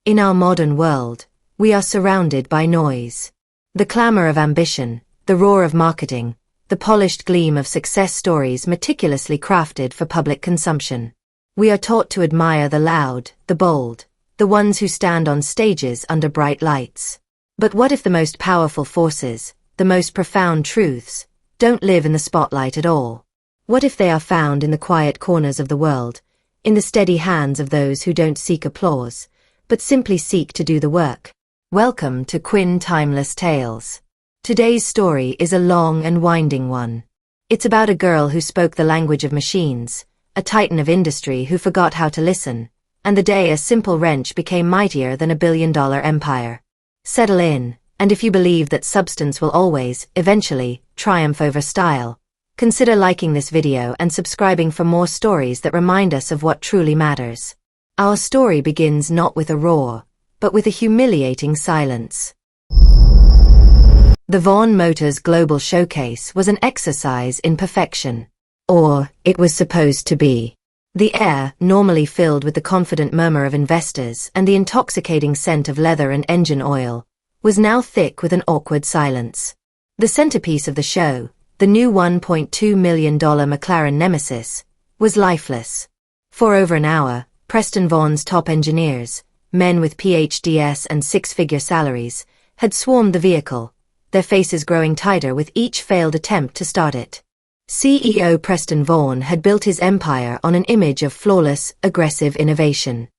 In our modern world, we are surrounded by noise. The clamor of ambition, the roar of marketing, the polished gleam of success stories meticulously crafted for public consumption. We are taught to admire the loud, the bold, the ones who stand on stages under bright lights. But what if the most powerful forces, the most profound truths, don't live in the spotlight at all? What if they are found in the quiet corners of the world, in the steady hands of those who don't seek applause, but simply seek to do the work? Welcome to Quinn Timeless Tales. Today's story is a long and winding one. It's about a girl who spoke the language of machines, a titan of industry who forgot how to listen, and the day a simple wrench became mightier than a billion-dollar empire. Settle in, and if you believe that substance will always, eventually, triumph over style, consider liking this video and subscribing for more stories that remind us of what truly matters. Our story begins not with a roar, but with a humiliating silence. The Vaughn Motors Global Showcase was an exercise in perfection. Or, it was supposed to be. The air, normally filled with the confident murmur of investors and the intoxicating scent of leather and engine oil, was now thick with an awkward silence. The centerpiece of the show, the new $1.2 million McLaren Nemesis, was lifeless. For over an hour, Preston Vaughn's top engineers, men with PhDs and six-figure salaries, had swarmed the vehicle, their faces growing tighter with each failed attempt to start it. CEO Preston Vaughn had built his empire on an image of flawless, aggressive innovation.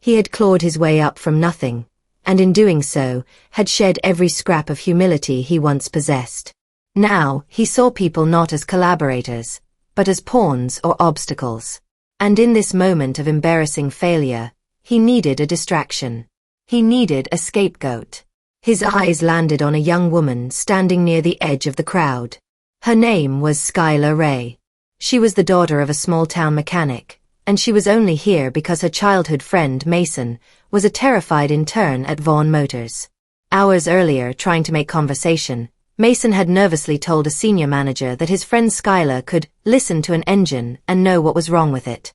He had clawed his way up from nothing, and in doing so, had shed every scrap of humility he once possessed. Now, he saw people not as collaborators, but as pawns or obstacles. And in this moment of embarrassing failure, he needed a distraction. He needed a scapegoat. His eyes landed on a young woman standing near the edge of the crowd. Her name was Skyler Ray. She was the daughter of a small-town mechanic, and she was only here because her childhood friend Mason was a terrified intern at Vaughn Motors. Hours earlier, trying to make conversation, Mason had nervously told a senior manager that his friend Skyler could listen to an engine and know what was wrong with it.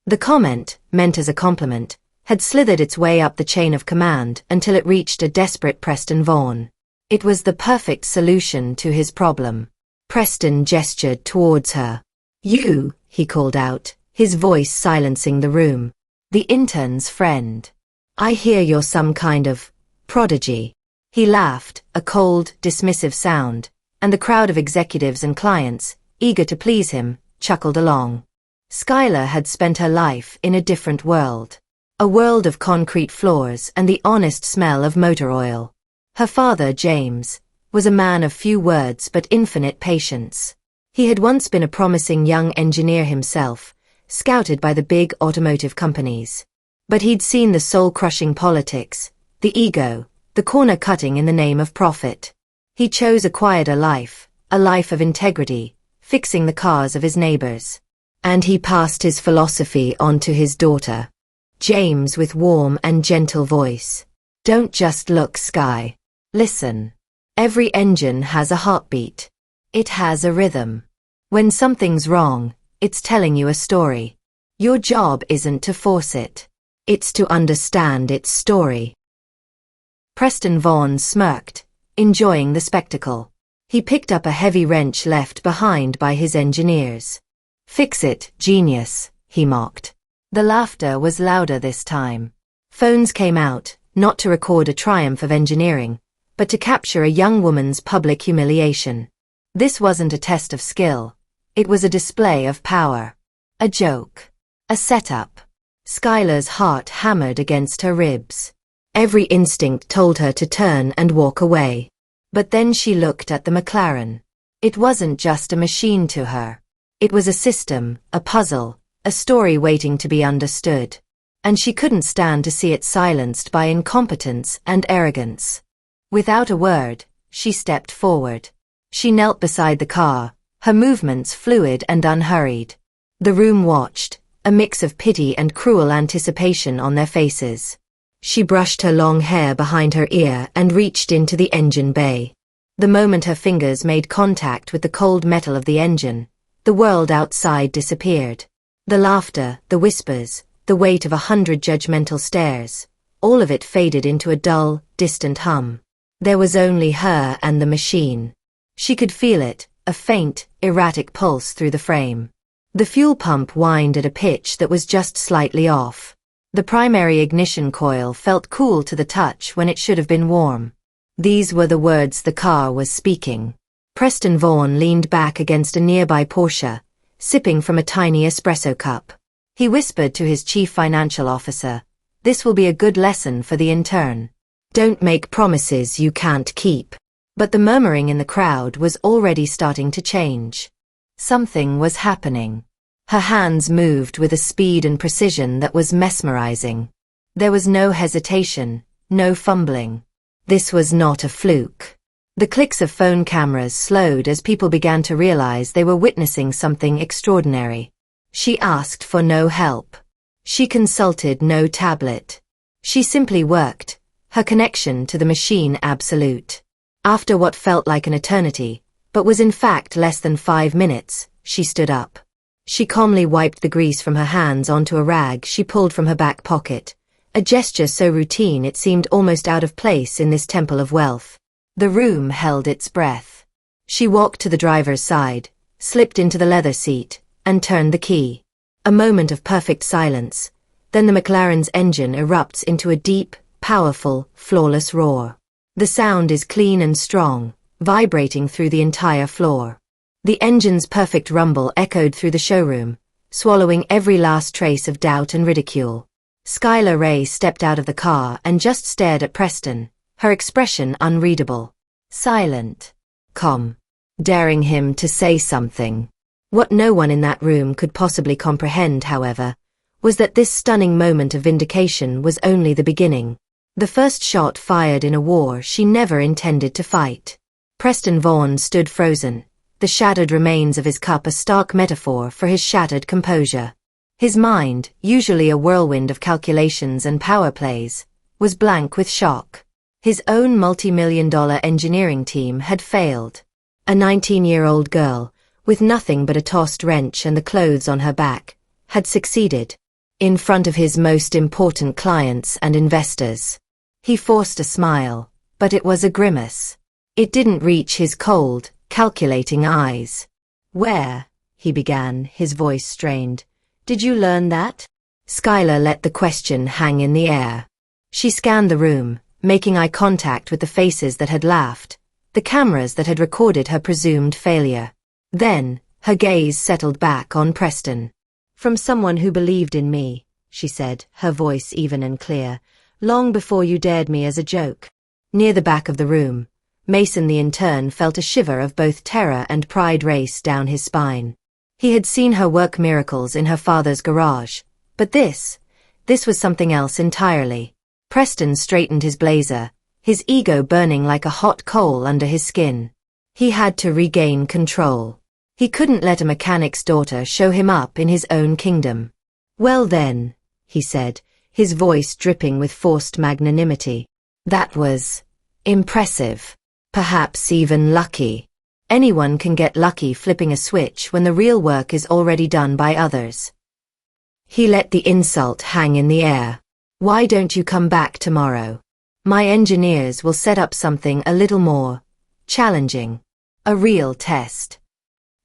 The comment, meant as a compliment, had slithered its way up the chain of command until it reached a desperate Preston Vaughn. It was the perfect solution to his problem. Preston gestured towards her. "You," he called out, his voice silencing the room. "The intern's friend. I hear you're some kind of prodigy." He laughed, a cold, dismissive sound, and the crowd of executives and clients, eager to please him, chuckled along. Skyler had spent her life in a different world. A world of concrete floors and the honest smell of motor oil. Her father, James, was a man of few words but infinite patience. He had once been a promising young engineer himself, scouted by the big automotive companies. But he'd seen the soul-crushing politics, the ego, the corner-cutting in the name of profit. He chose a quieter life, a life of integrity, fixing the cars of his neighbors. And he passed his philosophy on to his daughter, James, with warm and gentle voice. "Don't just look, Sky. Listen. Every engine has a heartbeat. It has a rhythm. When something's wrong, it's telling you a story. Your job isn't to force it. It's to understand its story." Preston Vaughn smirked, enjoying the spectacle. He picked up a heavy wrench left behind by his engineers. "Fix it, genius," he mocked. The laughter was louder this time. Phones came out, not to record a triumph of engineering, but to capture a young woman's public humiliation. This wasn't a test of skill. It was a display of power. A joke. A setup. Skyler's heart hammered against her ribs. Every instinct told her to turn and walk away. But then she looked at the McLaren. It wasn't just a machine to her. It was a system, a puzzle, a story waiting to be understood. And she couldn't stand to see it silenced by incompetence and arrogance. Without a word, she stepped forward. She knelt beside the car, her movements fluid and unhurried. The room watched, a mix of pity and cruel anticipation on their faces. She brushed her long hair behind her ear and reached into the engine bay. The moment her fingers made contact with the cold metal of the engine, the world outside disappeared. The laughter, the whispers, the weight of 100 judgmental stares, all of it faded into a dull, distant hum. There was only her and the machine. She could feel it, a faint, erratic pulse through the frame. The fuel pump whined at a pitch that was just slightly off. The primary ignition coil felt cool to the touch when it should have been warm. These were the words the car was speaking. Preston Vaughn leaned back against a nearby Porsche, sipping from a tiny espresso cup. He whispered to his chief financial officer, "This will be a good lesson for the intern. Don't make promises you can't keep." But the murmuring in the crowd was already starting to change. Something was happening. Her hands moved with a speed and precision that was mesmerizing. There was no hesitation, no fumbling. This was not a fluke. The clicks of phone cameras slowed as people began to realize they were witnessing something extraordinary. She asked for no help. She consulted no tablet. She simply worked, her connection to the machine absolute. After what felt like an eternity, but was in fact less than 5 minutes, she stood up. She calmly wiped the grease from her hands onto a rag she pulled from her back pocket, a gesture so routine it seemed almost out of place in this temple of wealth. The room held its breath. She walked to the driver's side, slipped into the leather seat, and turned the key. A moment of perfect silence, then the McLaren's engine erupts into a deep, powerful, flawless roar. The sound is clean and strong, vibrating through the entire floor. The engine's perfect rumble echoed through the showroom, swallowing every last trace of doubt and ridicule. Skyler Ray stepped out of the car and just stared at Preston, her expression unreadable. Silent. Calm. Daring him to say something. What no one in that room could possibly comprehend, however, was that this stunning moment of vindication was only the beginning. The first shot fired in a war she never intended to fight. Preston Vaughn stood frozen, the shattered remains of his cup a stark metaphor for his shattered composure. His mind, usually a whirlwind of calculations and power plays, was blank with shock. His own multi-million-dollar engineering team had failed. A 19-year-old girl, with nothing but a tossed wrench and the clothes on her back, had succeeded. In front of his most important clients and investors. He forced a smile, but it was a grimace. It didn't reach his cold, calculating eyes. "Where," he began, his voice strained, "did you learn that?" Skyler let the question hang in the air. She scanned the room, making eye contact with the faces that had laughed, the cameras that had recorded her presumed failure. Then, her gaze settled back on Preston. "From someone who believed in me," she said, her voice even and clear, "long before you dared me as a joke." Near the back of the room, Mason the intern felt a shiver of both terror and pride race down his spine. He had seen her work miracles in her father's garage, but this was something else entirely. Preston straightened his blazer, his ego burning like a hot coal under his skin. He had to regain control. He couldn't let a mechanic's daughter show him up in his own kingdom. "Well then," he said, his voice dripping with forced magnanimity. "That was impressive. Perhaps even lucky. Anyone can get lucky flipping a switch when the real work is already done by others." He let the insult hang in the air. "Why don't you come back tomorrow? My engineers will set up something a little more challenging. A real test."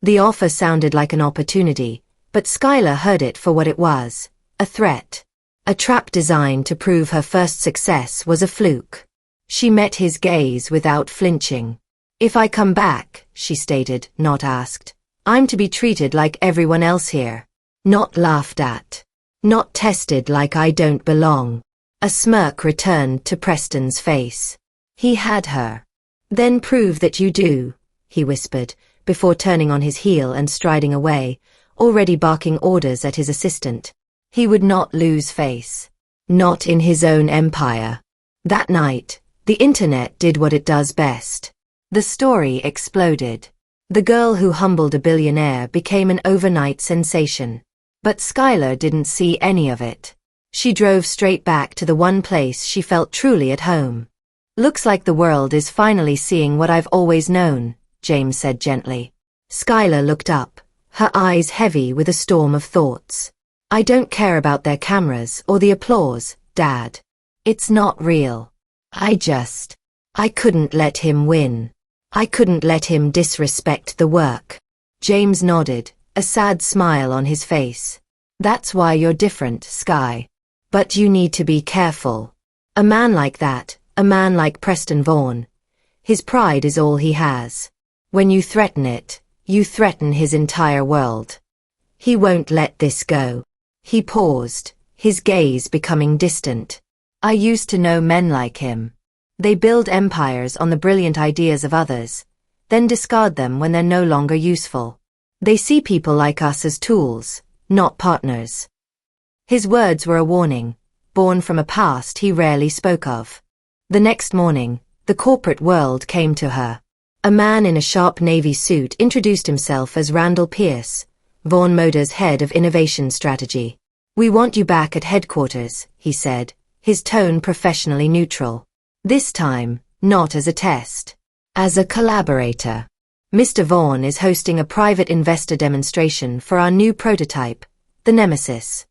The offer sounded like an opportunity, but Skyler heard it for what it was, a threat. A trap designed to prove her first success was a fluke. She met his gaze without flinching. "If I come back," she stated, not asked, "I'm to be treated like everyone else here. Not laughed at. Not tested like I don't belong." A smirk returned to Preston's face. He had her. "Then prove that you do," he whispered, before turning on his heel and striding away, already barking orders at his assistant. He would not lose face. Not in his own empire. That night, the internet did what it does best. The story exploded. The girl who humbled a billionaire became an overnight sensation. But Skyler didn't see any of it. She drove straight back to the one place she felt truly at home. "Looks like the world is finally seeing what I've always known," James said gently. Skyler looked up, her eyes heavy with a storm of thoughts. "I don't care about their cameras or the applause, Dad. It's not real. I couldn't let him win. I couldn't let him disrespect the work. James nodded, a sad smile on his face. That's why you're different, Sky. But you need to be careful. A man like that, a man like Preston Vaughn, his pride is all he has. When you threaten it, you threaten his entire world. He won't let this go. He paused, his gaze becoming distant. I used to know men like him. They build empires on the brilliant ideas of others, then discard them when they're no longer useful. They see people like us as tools, not partners. His words were a warning, born from a past he rarely spoke of. The next morning, the corporate world came to her. A man in a sharp navy suit introduced himself as Randall Pierce, Vaughn Motor's head of innovation strategy. We want you back at headquarters, he said, his tone professionally neutral. This time, not as a test. As a collaborator. Mr. Vaughn is hosting a private investor demonstration for our new prototype, the Nemesis.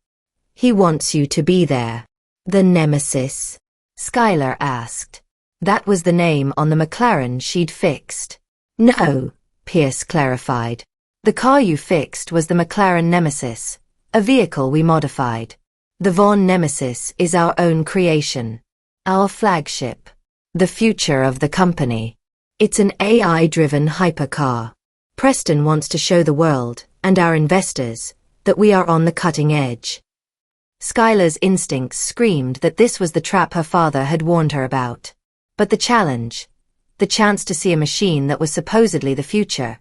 He wants you to be there. The Nemesis? Skyler asked. That was the name on the McLaren she'd fixed. No, Pierce clarified. The car you fixed was the McLaren Nemesis, a vehicle we modified. The Vaughn Nemesis is our own creation. Our flagship. The future of the company. It's an AI-driven hypercar. Preston wants to show the world, and our investors, that we are on the cutting edge. Skyler's instincts screamed that this was the trap her father had warned her about. But the challenge, the chance to see a machine that was supposedly the future,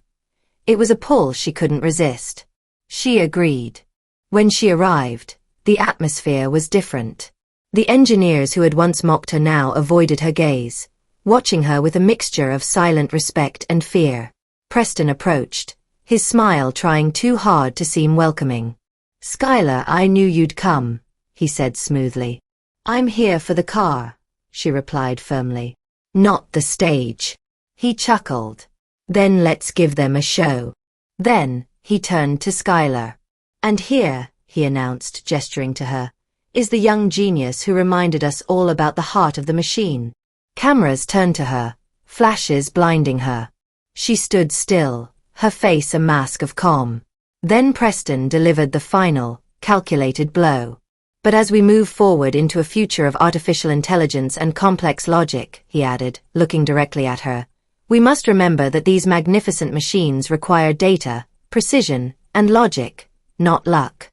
it was a pull she couldn't resist. She agreed. When she arrived, the atmosphere was different. The engineers who had once mocked her now avoided her gaze, watching her with a mixture of silent respect and fear. Preston approached, his smile trying too hard to seem welcoming. Skyler, I knew you'd come, he said smoothly. I'm here for the car, she replied firmly. Not the stage. He chuckled. Then let's give them a show. Then, he turned to Skyler. And here, he announced, gesturing to her, is the young genius who reminded us all about the heart of the machine. Cameras turned to her, flashes blinding her. She stood still, her face a mask of calm. Then Preston delivered the final, calculated blow. But as we move forward into a future of artificial intelligence and complex logic, he added, looking directly at her, we must remember that these magnificent machines require data, precision, and logic, not luck.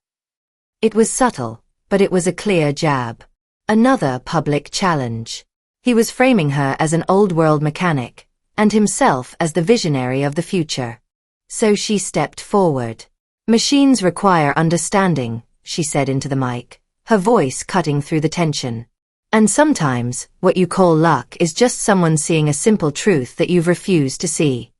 It was subtle, but it was a clear jab. Another public challenge. He was framing her as an old-world mechanic, and himself as the visionary of the future. So she stepped forward. Machines require understanding, she said into the mic, her voice cutting through the tension. And sometimes, what you call luck is just someone seeing a simple truth that you've refused to see.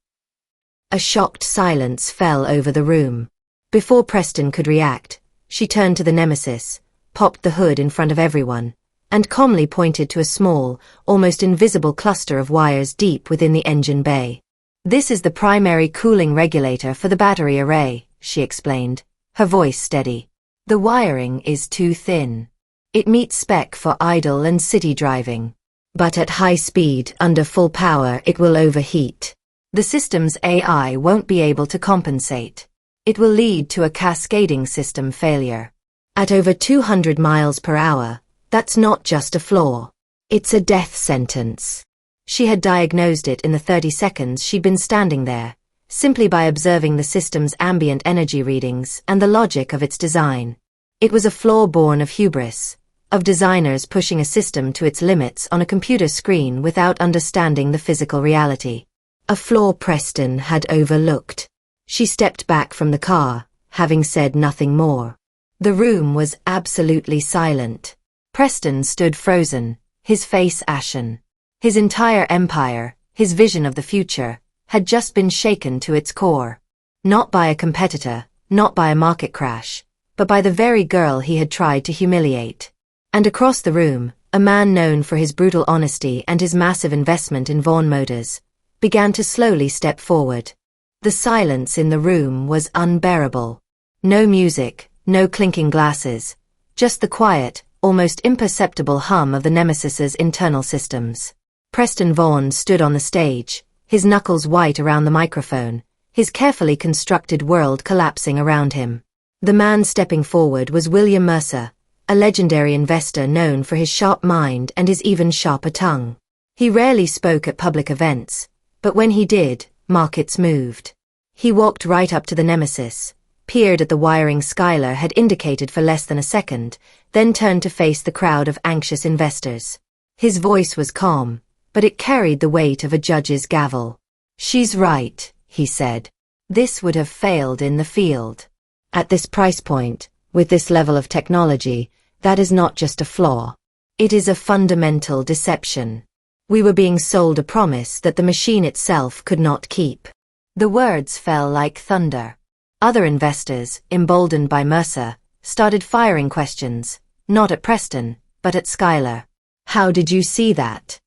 A shocked silence fell over the room. Before Preston could react, she turned to the Nemesis, popped the hood in front of everyone, and calmly pointed to a small, almost invisible cluster of wires deep within the engine bay. This is the primary cooling regulator for the battery array, she explained, her voice steady. The wiring is too thin. It meets spec for idle and city driving. But at high speed, under full power, it will overheat. The system's AI won't be able to compensate. It will lead to a cascading system failure. At over 200 miles per hour, that's not just a flaw. It's a death sentence. She had diagnosed it in the 30 seconds she'd been standing there, simply by observing the system's ambient energy readings and the logic of its design. It was a flaw born of hubris, of designers pushing a system to its limits on a computer screen without understanding the physical reality. A flaw Preston had overlooked. She stepped back from the car, having said nothing more. The room was absolutely silent. Preston stood frozen, his face ashen. His entire empire, his vision of the future, had just been shaken to its core. Not by a competitor, not by a market crash, but by the very girl he had tried to humiliate. And across the room, a man known for his brutal honesty and his massive investment in Vaughn Motors, began to slowly step forward. The silence in the room was unbearable. No music, no clinking glasses, just the quiet, almost imperceptible hum of the Nemesis's internal systems. Preston Vaughn stood on the stage, his knuckles white around the microphone, his carefully constructed world collapsing around him. The man stepping forward was William Mercer, a legendary investor known for his sharp mind and his even sharper tongue. He rarely spoke at public events, but when he did, markets moved. He walked right up to the Nemesis, peered at the wiring Skyler had indicated for less than a second, then turned to face the crowd of anxious investors. His voice was calm, but it carried the weight of a judge's gavel. "She's right," he said. "This would have failed in the field. At this price point, with this level of technology, that is not just a flaw. It is a fundamental deception. We were being sold a promise that the machine itself could not keep." The words fell like thunder. Other investors, emboldened by Mercer, started firing questions, not at Preston, but at Skyler. "How did you see that?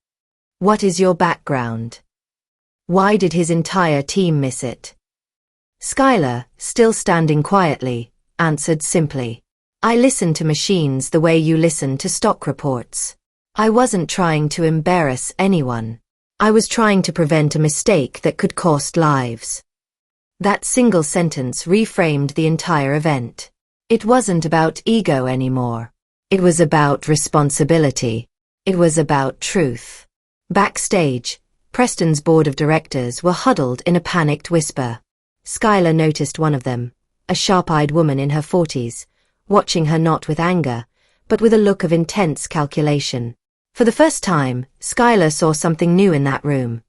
What is your background? Why did his entire team miss it?" Skyler, still standing quietly, answered simply, "I listen to machines the way you listen to stock reports. I wasn't trying to embarrass anyone. I was trying to prevent a mistake that could cost lives." That single sentence reframed the entire event. It wasn't about ego anymore. It was about responsibility. It was about truth. Backstage, Preston's board of directors were huddled in a panicked whisper. Skyler noticed one of them, a sharp-eyed woman in her 40s, watching her not with anger, but with a look of intense calculation. For the first time, Skyler saw something new in that room.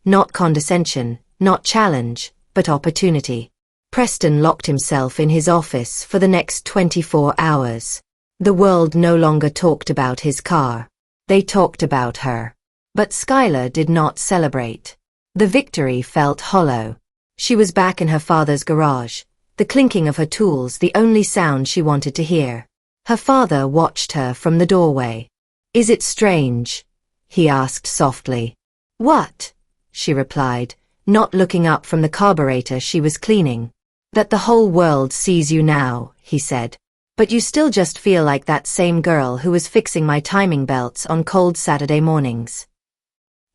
Not condescension, not challenge, but opportunity. Preston locked himself in his office for the next 24 hours. The world no longer talked about his car. They talked about her. But Skyler did not celebrate. The victory felt hollow. She was back in her father's garage, the clinking of her tools the only sound she wanted to hear. Her father watched her from the doorway. "Is it strange?" he asked softly. "What?" she replied, not looking up from the carburetor she was cleaning. "That the whole world sees you now," he said. "But you still just feel like that same girl who was fixing my timing belts on cold Saturday mornings."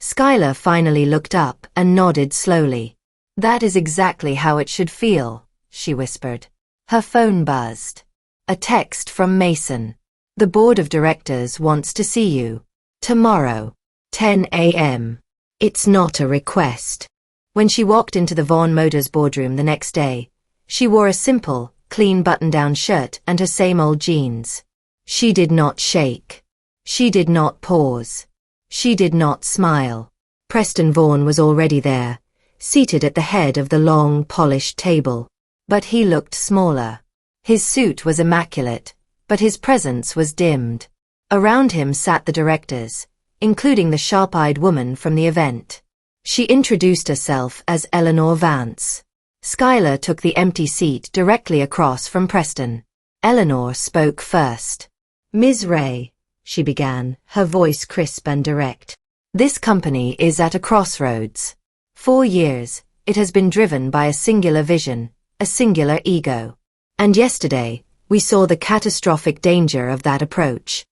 Skyler finally looked up and nodded slowly. "That is exactly how it should feel," she whispered. Her phone buzzed. A text from Mason. "The board of directors wants to see you. Tomorrow, 10 a.m. It's not a request." When she walked into the Vaughn Motors boardroom the next day, she wore a simple, clean button-down shirt and her same old jeans. She did not shake. She did not pause. She did not smile. Preston Vaughn was already there, seated at the head of the long, polished table. But he looked smaller. His suit was immaculate, but his presence was dimmed. Around him sat the directors, including the sharp-eyed woman from the event. She introduced herself as Eleanor Vance. Skyler took the empty seat directly across from Preston. Eleanor spoke first. "Ms. Ray," she began, her voice crisp and direct. "This company is at a crossroads. For years, it has been driven by a singular vision, a singular ego. And yesterday, we saw the catastrophic danger of that approach."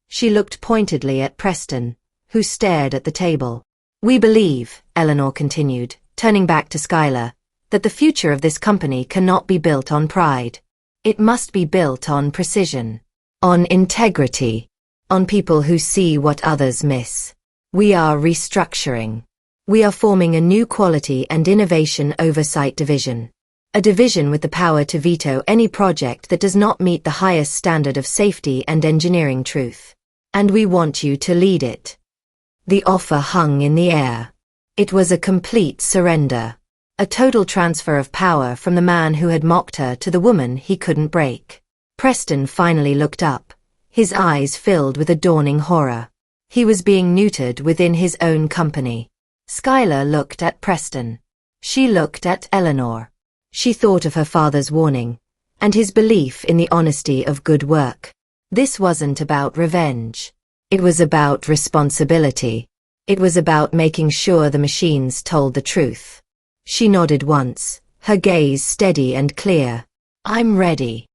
She looked pointedly at Preston, who stared at the table. "We believe," Eleanor continued, turning back to Skyler, "that the future of this company cannot be built on pride. It must be built on precision, on integrity, on people who see what others miss. We are restructuring. We are forming a new quality and innovation oversight division. A division with the power to veto any project that does not meet the highest standard of safety and engineering truth. And we want you to lead it." The offer hung in the air. It was a complete surrender. A total transfer of power from the man who had mocked her to the woman he couldn't break. Preston finally looked up, his eyes filled with a dawning horror. He was being neutered within his own company. Skyler looked at Preston. She looked at Eleanor. She thought of her father's warning, and his belief in the honesty of good work. This wasn't about revenge. It was about responsibility. It was about making sure the machines told the truth. She nodded once, her gaze steady and clear. "I'm ready."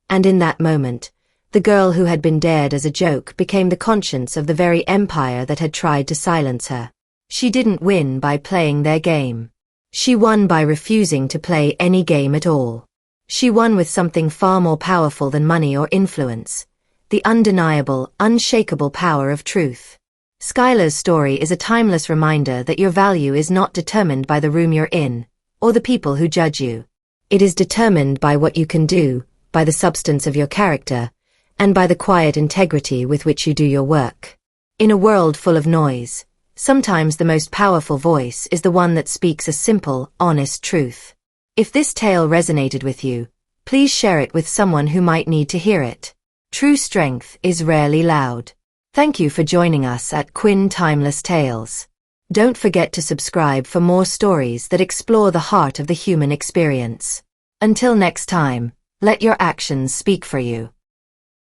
And in that moment, The girl who had been dared as a joke became the conscience of the very empire that had tried to silence her. She didn't win by playing their game. She won by refusing to play any game at all. She won with something far more powerful than money or influence: the undeniable, unshakable power of truth. Skyler's story is a timeless reminder that your value is not determined by the room you're in, or the people who judge you. It is determined by what you can do, by the substance of your character, and by the quiet integrity with which you do your work. In a world full of noise, sometimes the most powerful voice is the one that speaks a simple, honest truth. If this tale resonated with you, please share it with someone who might need to hear it. True strength is rarely loud. Thank you for joining us at Quinn Timeless Tales. Don't forget to subscribe for more stories that explore the heart of the human experience. Until next time, let your actions speak for you.